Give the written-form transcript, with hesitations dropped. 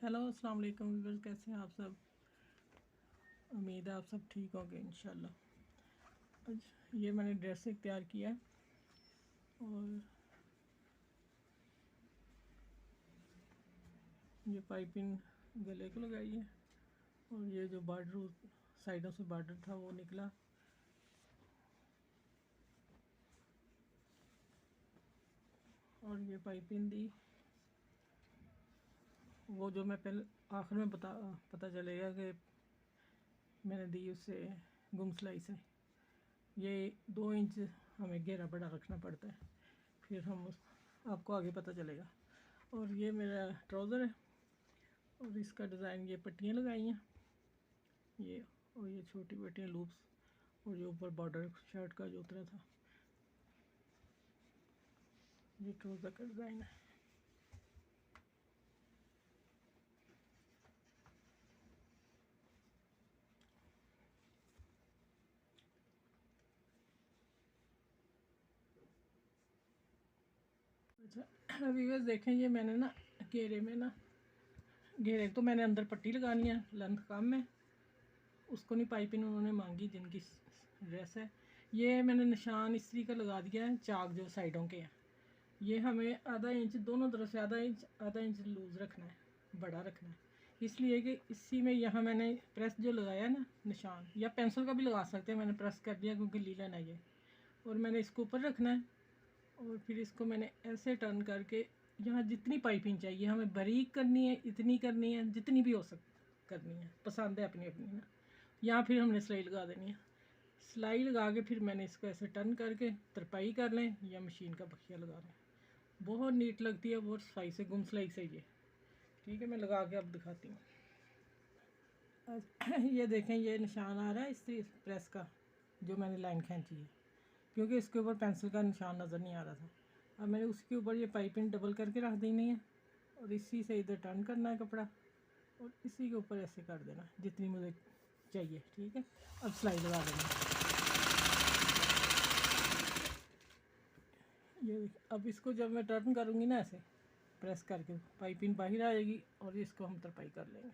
Hello अस्सलाम वालेकुम viewers, कैसे हैं आप सब। उम्मीद है आप सब ठीक होंगे इंशाल्लाह। आज ये मैंने ड्रेस एक तैयार किया है और ये पाइपिंग गले को लगाई है और ये जो बॉर्डर साइडों से बॉर्डर था वो निकला और ये पाइपिंग दी। वो जो मैं पहले आखिर में पता चलेगा कि मैंने दी उससे गुम सिलाई से। ये 2 इंच हमें घेरा बड़ा रखना पड़ता है, फिर आपको आगे पता चलेगा। और ये मेरा ट्राउज़र है और इसका डिज़ाइन ये पट्टियाँ लगाई हैं ये, और ये छोटी पट्टियाँ लूप्स, और ये ऊपर बॉर्डर शर्ट का जो उतरा था। ये ट्राउज़र का डिज़ाइन है। अच्छा व्यूअर्स देखें, ये मैंने ना घेरे तो मैंने अंदर पट्टी लगानी है, लेंथ कम है, उसको नहीं पाइपिंग उन्होंने मांगी जिनकी ड्रेस है। ये मैंने निशान इस तरीके लगा दिया है, चाक जो साइडों के हैं। ये हमें आधा इंच दोनों तरफ से आधा इंच लूज़ रखना है, बड़ा रखना है, इसलिए कि इसी में यहाँ मैंने प्रेस जो लगाया है ना निशान, या पेंसिल का भी लगा सकते हैं, मैंने प्रेस कर दिया क्योंकि लीलन है ये। और मैंने इसको ऊपर रखना है और फिर इसको मैंने ऐसे टर्न करके यहाँ जितनी पाइपिंग चाहिए हमें बारीक करनी है, इतनी करनी है जितनी भी हो करनी है, पसंद है अपनी अपनी ना। यहाँ फिर हमने सिलाई लगा देनी है। सिलाई लगा के फिर मैंने इसको ऐसे टर्न करके तरपाई कर लें या मशीन का बखिया लगा लें। बहुत नीट लगती है, बहुत सफाई से गुम सिलाई से ये। ठीक है, मैं लगा के अब दिखाती हूँ। ये देखें, ये निशान आ रहा है इस प्रेस का जो मैंने लाइन खींची है, क्योंकि इसके ऊपर पेंसिल का निशान नज़र नहीं आ रहा था। अब मैंने उसके ऊपर ये पाइपिंग डबल करके रख देनी है और इसी से इधर टर्न करना है कपड़ा और इसी के ऊपर ऐसे कर देना जितनी मुझे चाहिए। ठीक है, अब सिलाई लगा देना। ये अब इसको जब मैं टर्न करूँगी ना ऐसे प्रेस करके, पाइपिंग बाहर आएगी और इसको हम तरपाई कर लेंगे।